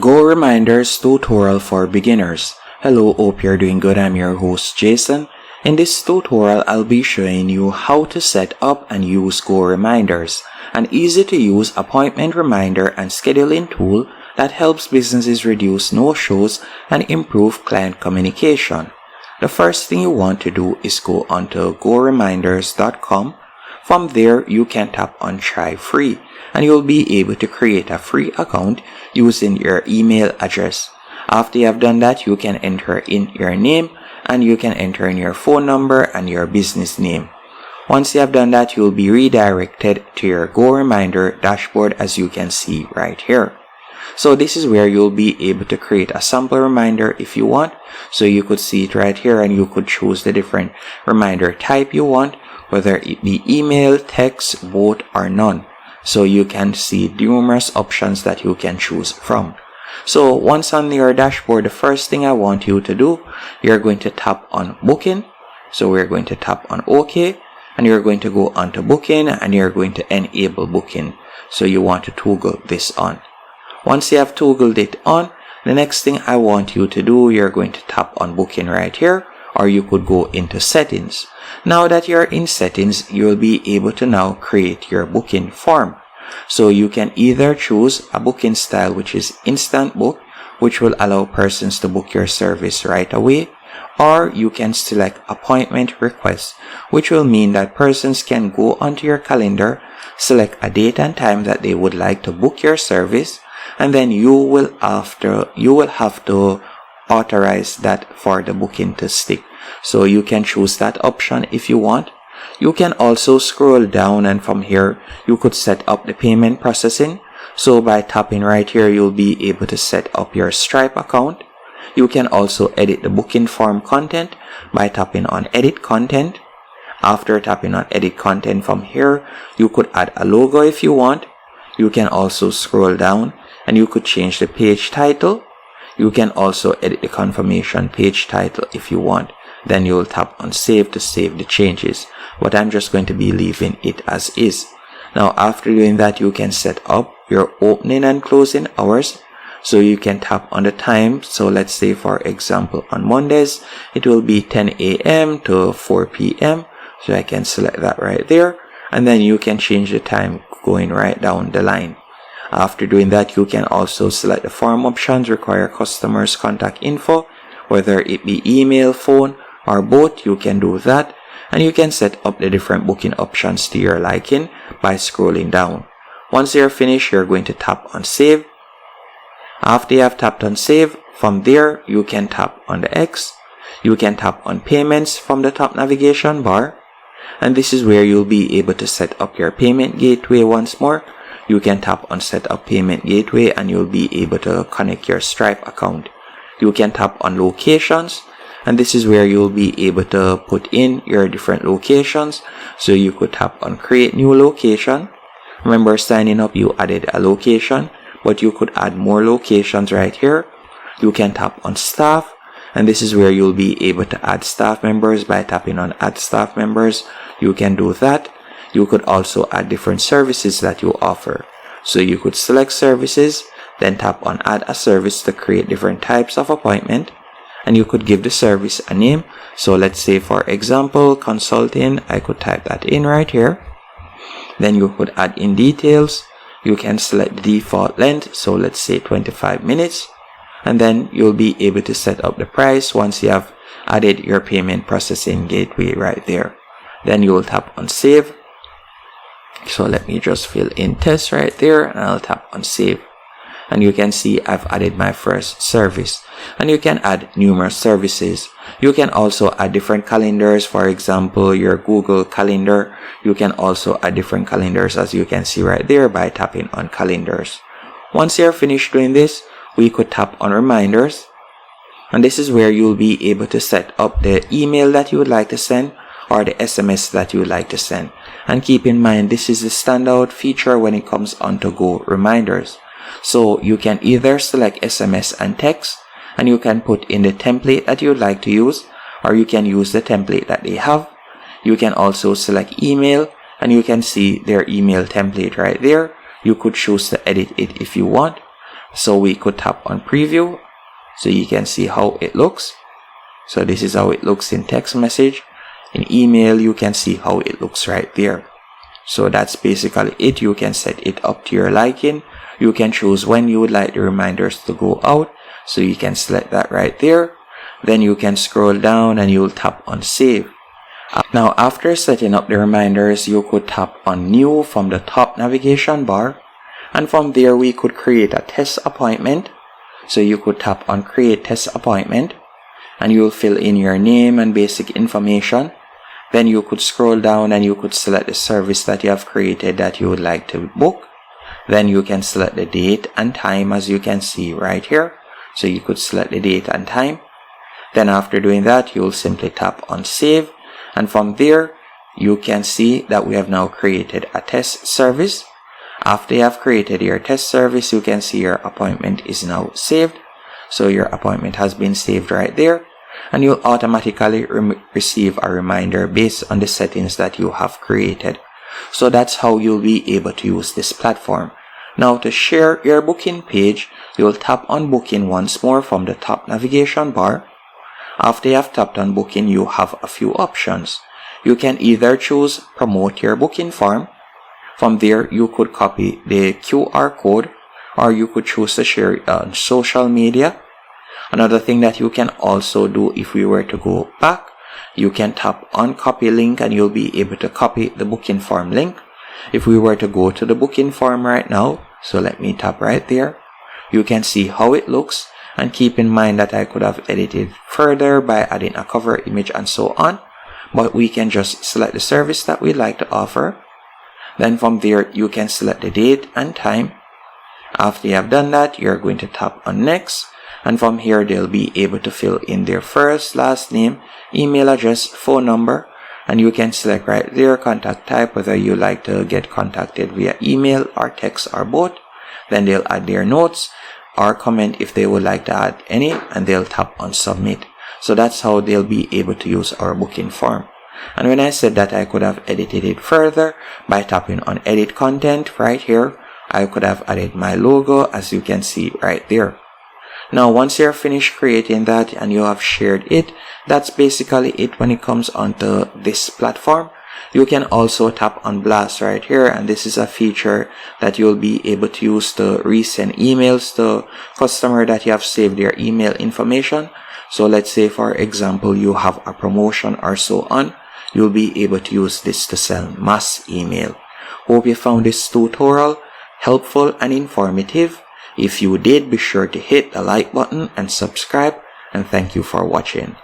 Goreminders tutorial for beginners. Hello, hope you're doing good. I'm your host Jason. In this tutorial, I'll be showing you how to set up and use Goreminders, an easy to use appointment reminder and scheduling tool that helps businesses reduce no-shows and improve client communication. The first thing you want to do is go onto goreminders.com. From there, you can tap on Try Free and you'll be able to create a free account using your email address. After you have done that, you can enter in your name and you can enter in your phone number and your business name. Once you have done that, you'll be redirected to your Goreminder dashboard as you can see right here. So this is where you'll be able to create a sample reminder if you want. So you could see it right here and you could choose the different reminder type you want, whether it be email, text, both, or none. So you can see numerous options that you can choose from. So once on your dashboard, the first thing I want you to do, you're going to tap on booking. So we're going to tap on OK and you're going to go onto booking and you're going to enable booking. So you want to toggle this on. Once you have toggled it on, the next thing I want you to do, you're going to tap on booking right here, or you could go into settings. Now that you're in settings, you'll be able to now create your booking form. So you can either choose a booking style which is instant book, which will allow persons to book your service right away, or you can select appointment request, which will mean that persons can go onto your calendar, select a date and time that they would like to book your service, and then you will have to authorize that for the booking to stick. So you can choose that option if you want. You can also scroll down and from here you could set up the payment processing. So by tapping right here, you'll be able to set up your Stripe account. You can also edit the booking form content by tapping on edit content. After tapping on edit content from here, you could add a logo if you want. You can also scroll down and you could change the page title. You can also edit the confirmation page title if you want. Then you'll tap on save to save the changes. But I'm just going to be leaving it as is. Now after doing that, you can set up your opening and closing hours. So you can tap on the time. So let's say for example on Mondays, it will be 10 a.m. to 4 p.m. So I can select that right there. And then you can change the time going right down the line. After doing that, you can also select the form options, require customers contact info, whether it be email, phone, or both. You can do that. And you can set up the different booking options to your liking by scrolling down. Once you're finished, you're going to tap on save. After you have tapped on save, from there you can tap on the X. You can tap on payments from the top navigation bar. And this is where you'll be able to set up your payment gateway once more. You can tap on set up payment gateway and you'll be able to connect your Stripe account. You can tap on locations and this is where you'll be able to put in your different locations. So you could tap on create new location. Remember, signing up you added a location, but you could add more locations right here. You can tap on staff and this is where you'll be able to add staff members by tapping on add staff members. You can do that. You could also add different services that you offer. So you could select services, then tap on add a service to create different types of appointment. And you could give the service a name. So let's say for example, consulting, I could type that in right here. Then you could add in details. You can select the default length. So let's say 25 minutes. And then you'll be able to set up the price once you have added your payment processing gateway right there. Then you will tap on save. So let me just fill in test right there and I'll tap on save. And you can see I've added my first service. And you can add numerous services. You can also add different calendars. For example, your Google Calendar. You can also add different calendars as you can see right there by tapping on calendars. Once you're finished doing this, we could tap on reminders. And this is where you'll be able to set up the email that you would like to send or the SMS that you would like to send. And keep in mind, this is the standout feature when it comes onto Goreminders. So you can either select SMS and text and you can put in the template that you would like to use, or you can use the template that they have. You can also select email and you can see their email template right there. You could choose to edit it if you want. So we could tap on preview so you can see how it looks. So this is how it looks in text message. In email, you can see how it looks right there. So that's basically it. You can set it up to your liking. You can choose when you would like the reminders to go out. So you can select that right there. Then you can scroll down and you'll tap on save. Now after setting up the reminders, you could tap on new from the top navigation bar. And from there we could create a test appointment. So you could tap on create test appointment. And you'll fill in your name and basic information. Then you could scroll down and you could select the service that you have created that you would like to book. Then you can select the date and time, as you can see right here. So you could select the date and time. Then after doing that, you'll simply tap on save. And from there, you can see that we have now created a test service. After you have created your test service, you can see your appointment is now saved. So your appointment has been saved right there. And you'll automatically receive a reminder based on the settings that you have created. So that's how you'll be able to use this platform. Now to share your booking page, you'll tap on booking once more from the top navigation bar. After you have tapped on booking, you have a few options. You can either choose promote your booking form. From there, you could copy the QR code, or you could choose to share it on social media. Another thing that you can also do, if we were to go back, you can tap on copy link and you'll be able to copy the booking form link. If we were to go to the booking form right now, so let me tap right there, you can see how it looks. And keep in mind that I could have edited further by adding a cover image and so on, but we can just select the service that we'd like to offer. Then from there you can select the date and time. After you have done that, you're going to tap on next, and from here they'll be able to fill in their first, last name, email address, phone number, and you can select right there contact type, whether you like to get contacted via email or text or both. Then they'll add their notes or comment if they would like to add any, and they'll tap on submit. So that's how they'll be able to use our booking form. And when I said that I could have edited it further by tapping on edit content right here, I could have added my logo, as you can see right there. Now once you're finished creating that and you have shared it, that's basically it when it comes onto this platform. You can also tap on blast right here, and this is a feature that you'll be able to use to resend emails to customer that you have saved their email information. So let's say for example you have a promotion or so on, you'll be able to use this to send mass email. Hope you found this tutorial helpful and informative. If you did, be sure to hit the like button and subscribe, and thank you for watching.